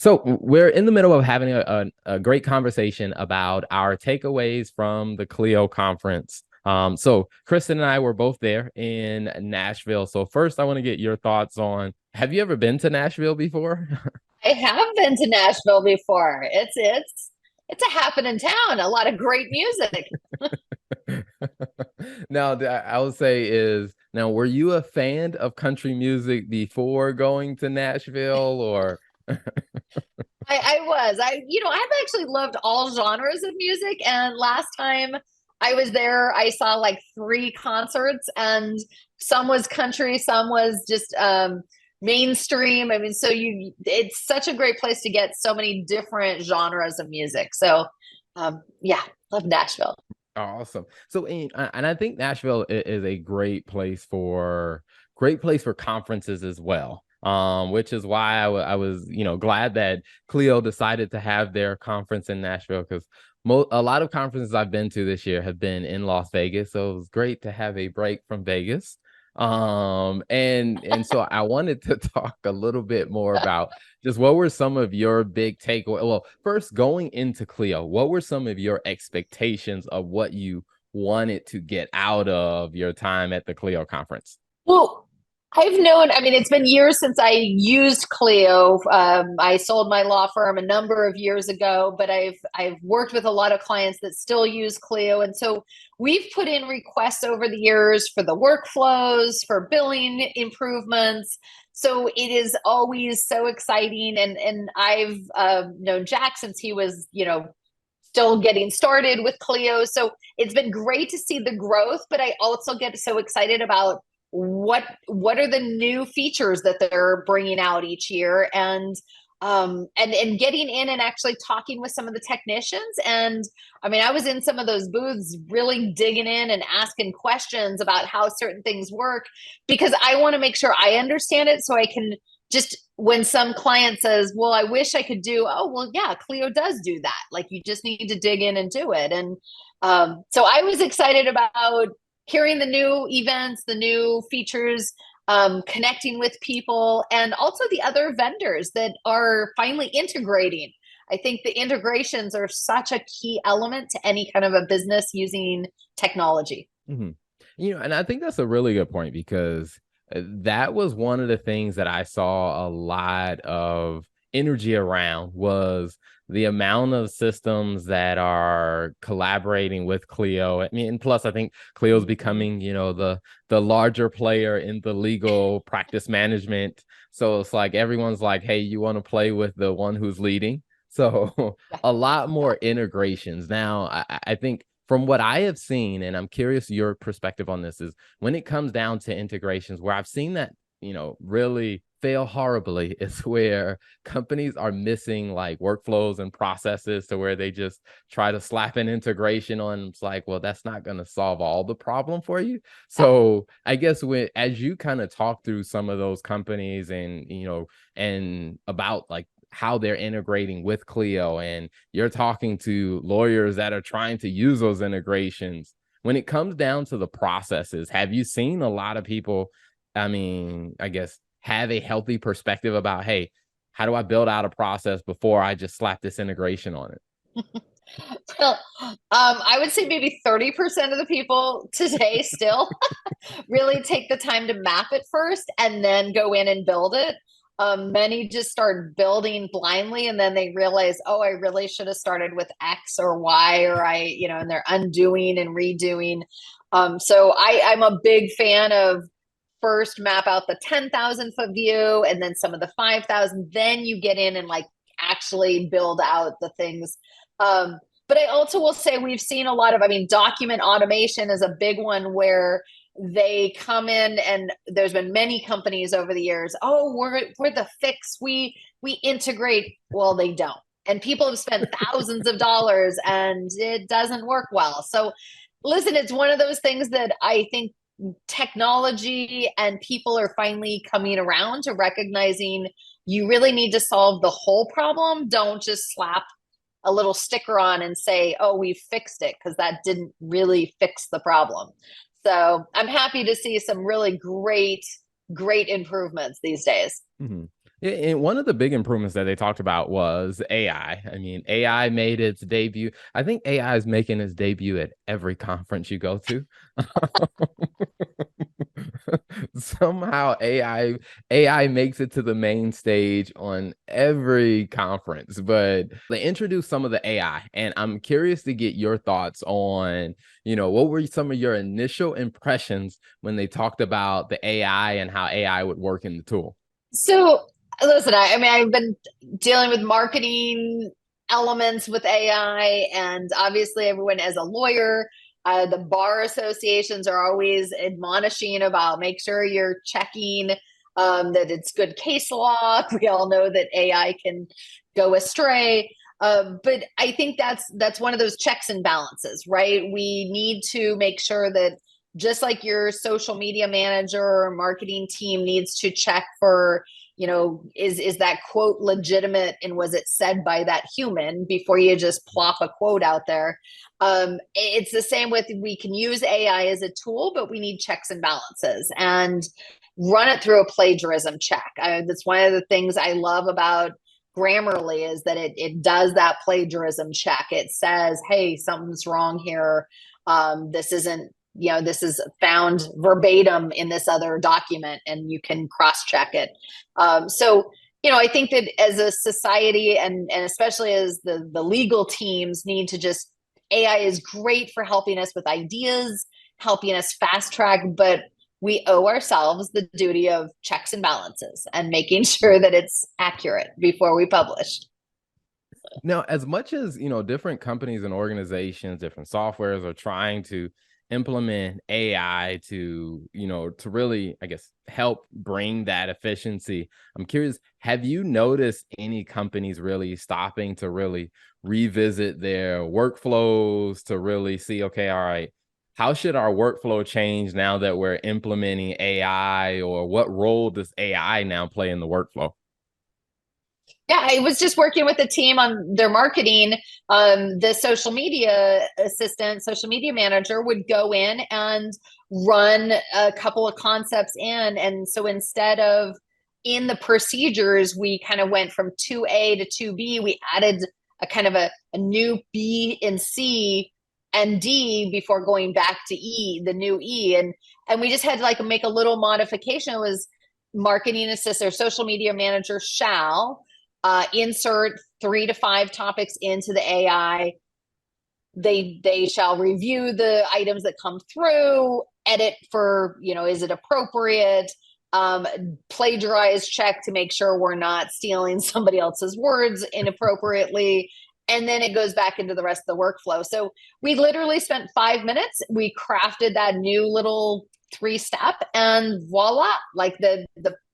So we're in the middle of having a great conversation about our takeaways from the Clio conference. So Kristen and I were both there in Nashville. So first, I want to get your thoughts on, have you ever been to Nashville before? I have been to Nashville before. It's a happening town. A lot of great music. Now, I would say is now, were you a fan of country music before going to Nashville or? I was. I've actually loved all genres of music. And last time I was there, I saw like three concerts, and some was country, some was just mainstream. I mean, it's such a great place to get so many different genres of music. So, yeah, love Nashville. Awesome. So, and I think Nashville is a great place for conferences as well. Which is why I was, glad that Clio decided to have their conference in Nashville because a lot of conferences I've been to this year have been in Las Vegas. So it was great to have a break from Vegas. And so I wanted to talk a little bit more about just what were some of your big takeaway? Well, first going into Clio, what were some of your expectations of what you wanted to get out of your time at the Clio conference? Well, I mean, it's been years since I used Clio. I sold my law firm a number of years ago, but I've worked with a lot of clients that still use Clio. And so we've put in requests over the years for the workflows, for billing improvements. So it is always so exciting. And I've known Jack since he was, still getting started with Clio. So it's been great to see the growth, but I also get so excited about what are the new features that they're bringing out each year, and getting in and actually talking with some of the technicians. And I mean, I was in some of those booths really digging in and asking questions about how certain things work, because I want to make sure I understand it so I can just, when some client says, well, I wish I could do, oh well, yeah, Clio does do that, like you just need to dig in and do it. And so I was excited about hearing the new events, the new features, connecting with people, and also the other vendors that are finally integrating. I think the integrations are such a key element to any kind of a business using technology. hmm and I think that's a really good point because that was one of the things that I saw a lot of energy around was the amount of systems that are collaborating with Clio. I mean, and plus I think Clio's Mhm. becoming, the larger player in the legal practice management. So it's like everyone's like, hey, you want to play with the one who's leading? So Yeah, a lot yeah. more integrations. Now, I think from what I have seen, and I'm curious your perspective on this, is when it comes down to integrations, where I've seen that, really fail horribly is where companies are missing like workflows and processes to where they just try to slap an integration on. It's like, well, that's not going to solve all the problem for you. So I guess as you kind of talk through some of those companies and about like how they're integrating with Clio and you're talking to lawyers that are trying to use those integrations. When it comes down to the processes, have you seen a lot of people, I mean, I guess, have a healthy perspective about, hey, how do I build out a process before I just slap this integration on it? Well, I would say maybe 30% of the people today still really take the time to map it first and then go in and build it. Many just start building blindly, and then they realize, oh, I really should have started with X or Y, or and they're undoing and redoing. So I'm a big fan of first map out the 10,000 foot view and then some of the 5,000. Then you get in and like actually build out the things. But I also will say we've seen a lot of, I mean, document automation is a big one where they come in, and there's been many companies over the years, oh, we're the fix, we integrate. Well, they don't, and people have spent thousands of dollars and it doesn't work well. So listen, it's one of those things that I think technology and people are finally coming around to recognizing you really need to solve the whole problem. Don't just slap a little sticker on and say, oh, we fixed it, because that didn't really fix the problem. So I'm happy to see some really great improvements these days. Mm-hmm. And one of the big improvements that they talked about was AI. I mean, AI made its debut. I think AI is making its debut at every conference you go to. Somehow AI makes it to the main stage on every conference, but they introduced some of the AI, and I'm curious to get your thoughts on, what were some of your initial impressions when they talked about the AI and how AI would work in the tool? So listen, I mean, I've been dealing with marketing elements with AI, and obviously, everyone as a lawyer, the bar associations are always admonishing about make sure you're checking that it's good case law. We all know that AI can go astray. But I think that's one of those checks and balances, right? We need to make sure that just like your social media manager or marketing team needs to check for, is that quote legitimate and was it said by that human before you just plop a quote out there. It's the same with, we can use AI as a tool, but we need checks and balances and run it through a plagiarism check. That's one of the things I love about Grammarly, is that it does that plagiarism check. It says, hey, something's wrong here. This isn't, this is found verbatim in this other document, and you can cross-check it. So, I think that as a society, and especially as the legal teams need to just, AI is great for helping us with ideas, helping us fast track, but we owe ourselves the duty of checks and balances and making sure that it's accurate before we publish. Now, as much as, different companies and organizations, different softwares are trying to implement AI to really, I guess, help bring that efficiency, I'm curious, have you noticed any companies really stopping to really revisit their workflows to really see, okay, all right, how should our workflow change now that we're implementing AI, or what role does AI now play in the workflow? Yeah, I was just working with a team on their marketing. The social media assistant, social media manager would go in and run a couple of concepts in. And so instead of in the procedures, we kind of went from 2A to 2B. We added a kind of a new B and C and D before going back to E, the new E. And we just had to like make a little modification. It was marketing assistant or social media manager shall insert 3 to 5 topics into the AI. They shall review the items that come through, edit for, is it appropriate, plagiarize check to make sure we're not stealing somebody else's words inappropriately. And then it goes back into the rest of the workflow. So we literally spent 5 minutes. We crafted that new little 3-step, and voila, like the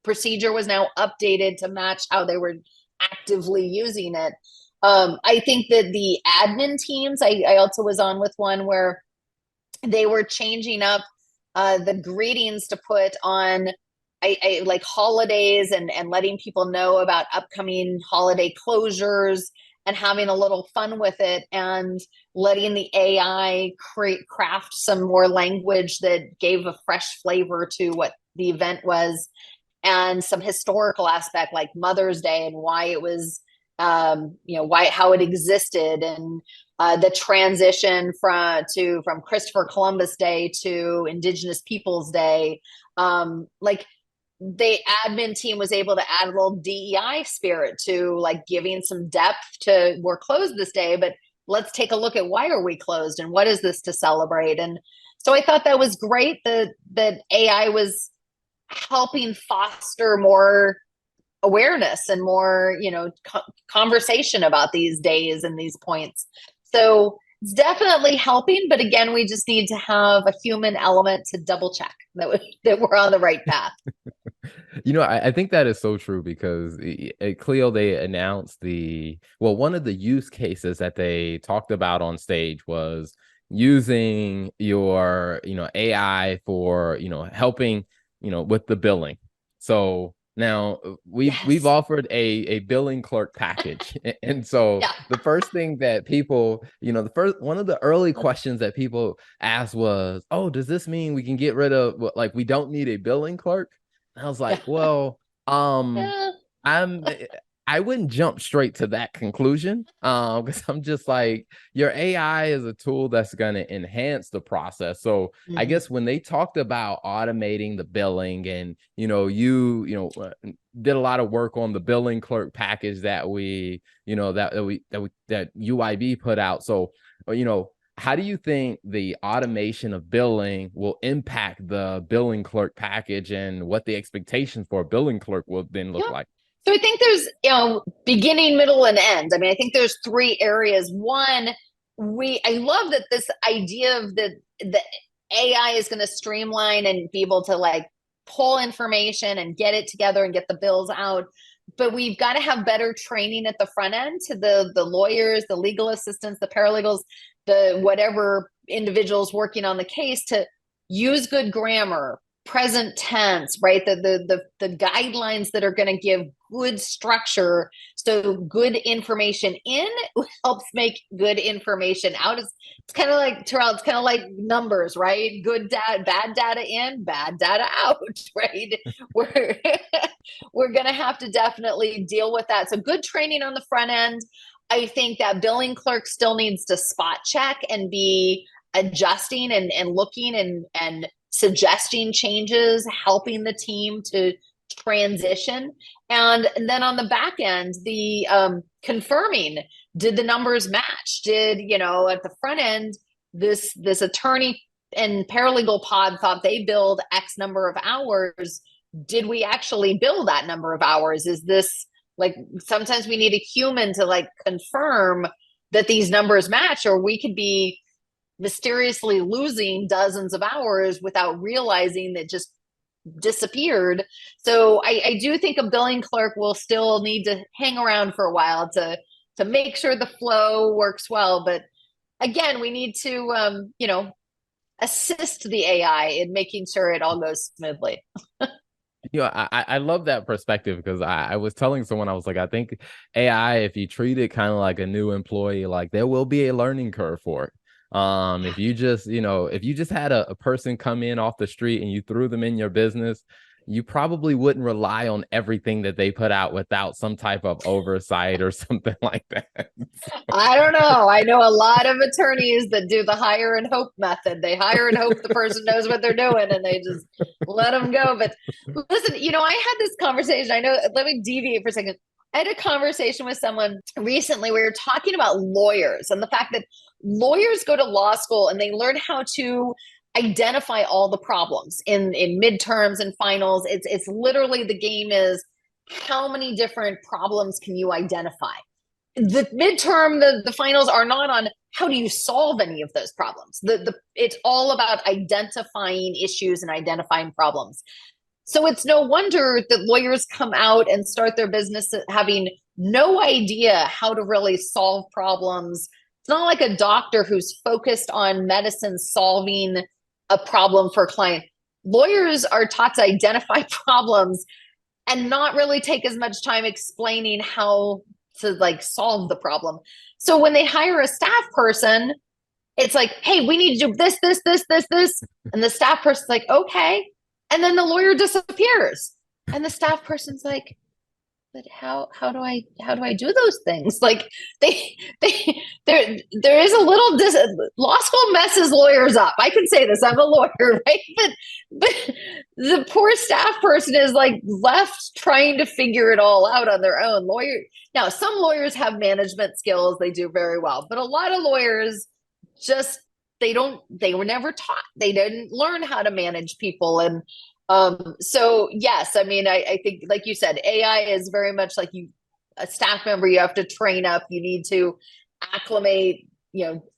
procedure was now updated to match how they were actively using it. I think that the admin teams, I also was on with one where they were changing up the greetings to put on I like holidays, and letting people know about upcoming holiday closures and having a little fun with it, and letting the AI craft some more language that gave a fresh flavor to what the event was, and some historical aspect like Mother's Day and why it was, how it existed, and the transition from Christopher Columbus Day to Indigenous Peoples Day. Like the admin team was able to add a little DEI spirit to like giving some depth to, we're closed this day, but let's take a look at why are we closed and what is this to celebrate. And so I thought that was great that AI was helping foster more awareness and more, conversation about these days and these points. So it's definitely helping, but again, we just need to have a human element to double check that we're on the right path. I think that is so true because at Clio, they announced one of the use cases that they talked about on stage was using your, AI for, helping, with the billing. So now we've offered a billing clerk package. And so Yeah. the first thing that people, one of the early questions that people asked was, oh, does this mean we can get rid of, like, we don't need a billing clerk? I was like, well, Yeah. I'm I wouldn't jump straight to that conclusion. Because I'm just like, your AI is a tool that's gonna enhance the process. So I Mhm. guess when they talked about automating the billing, and did a lot of work on the billing clerk package that that UIB put out. So how do you think the automation of billing will impact the billing clerk package, and what the expectations for a billing clerk will then look Yeah. like? So I think there's, beginning, middle, and end. I mean, I think there's three areas. One, I love that this idea of the AI is going to streamline and be able to like pull information and get it together and get the bills out. But we've got to have better training at the front end to the lawyers, the legal assistants, the paralegals, the whatever individuals working on the case to use good grammar, present tense, right? The guidelines that are going to give good structure, so good information in helps make good information out. It's kind of like, Terrell, it's kind of like numbers, right? Good data, bad data in, bad data out, right? We're we're going to have to definitely deal with that. So good training on the front end. I think that billing clerk still needs to spot check and be adjusting and looking and suggesting changes, helping the team to transition. And then on the back end, the confirming, did the numbers match? Did, at the front end, this attorney and paralegal pod thought they billed X number of hours. Did we actually bill that number of hours? Is this like, sometimes we need a human to like confirm that these numbers match, or we could be mysteriously losing dozens of hours without realizing that just disappeared. So I do think a billing clerk will still need to hang around for a while to make sure the flow works well. But again, we need to assist the AI in making sure it all goes smoothly. I love that perspective, because I was telling someone, I was like, I think AI, if you treat it kind of like a new employee, like there will be a learning curve for it. If you just had a person come in off the street and you threw them in your business, you probably wouldn't rely on everything that they put out without some type of oversight or something like that. I don't know. I know a lot of attorneys that do the hire and hope method. They hire and hope the person knows what they're doing and they just let them go. But listen, I had this conversation. I know, let me deviate for a second. I had a conversation with someone recently. We were talking about lawyers and the fact that lawyers go to law school and they learn how to identify all the problems in midterms and finals. It's literally, the game is how many different problems can you identify? The midterm, the finals are not on how do you solve any of those problems. It's all about identifying issues and identifying problems. So it's no wonder that lawyers come out and start their business having no idea how to really solve problems. It's not like a doctor who's focused on medicine solving a problem for a client. Lawyers are taught to identify problems and not really take as much time explaining how to like solve the problem. So when they hire a staff person, it's like, hey, we need to do this, this, this, this, this. And the staff person's like, okay. And then the lawyer disappears. And the staff person's like, but how do I do those things? Like there is a little law school messes lawyers up. I can say this, I'm a lawyer, right? But the poor staff person is like left trying to figure it all out on their own. Now, some lawyers have management skills, they do very well, but a lot of lawyers just they were never taught, they didn't learn how to manage people. And so yes, I mean, I think, like you said, AI is very much like a staff member, you have to train up, you need to acclimate,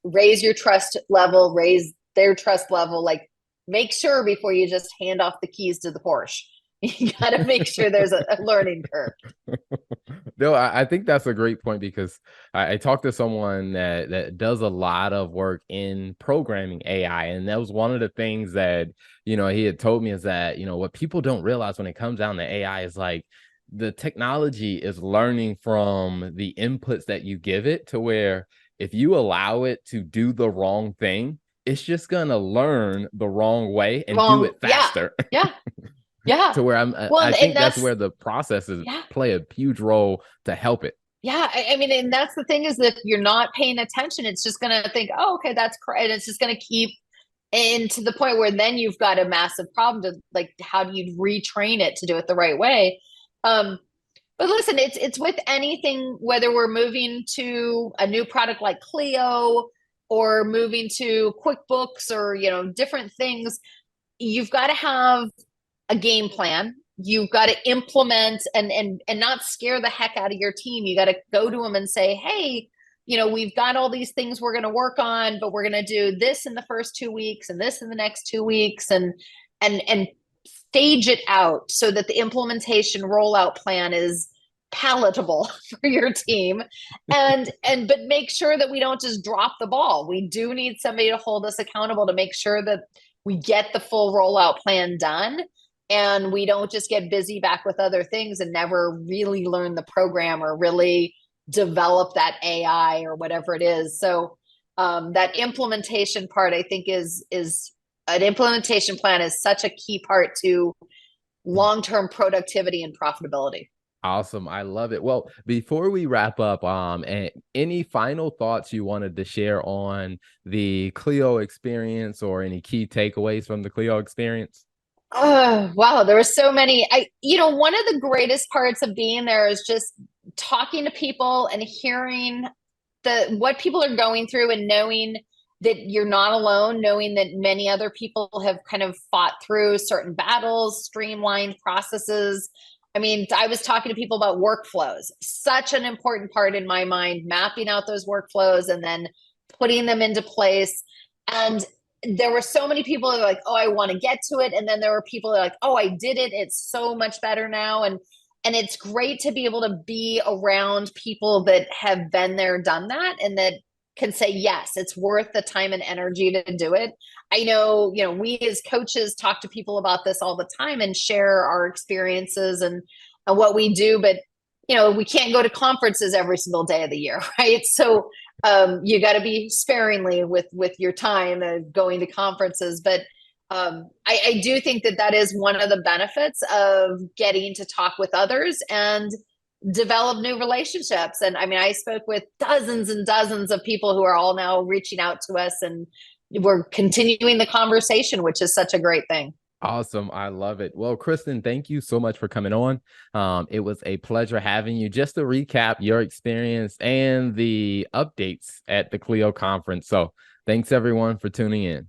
raise your trust level, raise their trust level, like make sure before you just hand off the keys to the Porsche. You got to make sure there's a learning curve. No, I think that's a great point, because I talked to someone that does a lot of work in programming AI. And that was one of the things that, he had told me, is that, what people don't realize when it comes down to AI is like the technology is learning from the inputs that you give it, to where if you allow it to do the wrong thing, it's just going to learn the wrong way and do it Yeah. faster. Yeah. Yeah. to where Well, I and think that's that's where the processes yeah. play a huge role to help it. Yeah, I mean, and that's the thing is that if you're not paying attention, it's just going to think, oh, okay, that's correct. And it's just going to keep and to the point where then you've got a massive problem to like, how do you retrain it to do it the right way? Um, but listen, it's with anything, whether we're moving to a new product like Clio or moving to QuickBooks or, different things, you've got to have a game plan. You've got to implement and not scare the heck out of your team. You got to go to them and say, hey, we've got all these things we're going to work on, but we're going to do this in the first 2 weeks and this in the next 2 weeks and stage it out so that the implementation rollout plan is palatable for your team but make sure that we don't just drop the ball. We do need somebody to hold us accountable to make sure that we get the full rollout plan done and we don't just get busy back with other things and never really learn the program or really develop that AI or whatever it is. So that implementation part, I think, is an implementation plan is such a key part to long-term productivity and profitability. Awesome. I love it. Well, before we wrap up, any final thoughts you wanted to share on the Clio experience or any key takeaways from the Clio experience? Oh, wow. There were so many. One of the greatest parts of being there is just talking to people and hearing what people are going through and knowing that you're not alone, knowing that many other people have kind of fought through certain battles, streamlined processes. I mean, I was talking to people about workflows, such an important part in my mind, mapping out those workflows and then putting them into place. And there were so many people that were like, oh, I want to get to it. And then there were people that are like, oh, I did it. It's so much better now. And it's great to be able to be around people that have been there, done that, and that can say, yes, it's worth the time and energy to do it. I know, we as coaches talk to people about this all the time and share our experiences and what we do, but we can't go to conferences every single day of the year, right? So you got to be sparingly with your time going to conferences. But I do think that is one of the benefits of getting to talk with others and develop new relationships. And I mean, I spoke with dozens and dozens of people who are all now reaching out to us, and we're continuing the conversation, which is such a great thing. Awesome. I love it. Well, Kristen, thank you so much for coming on. It was a pleasure having you. Just to recap your experience and the updates at the Clio conference. So thanks everyone for tuning in.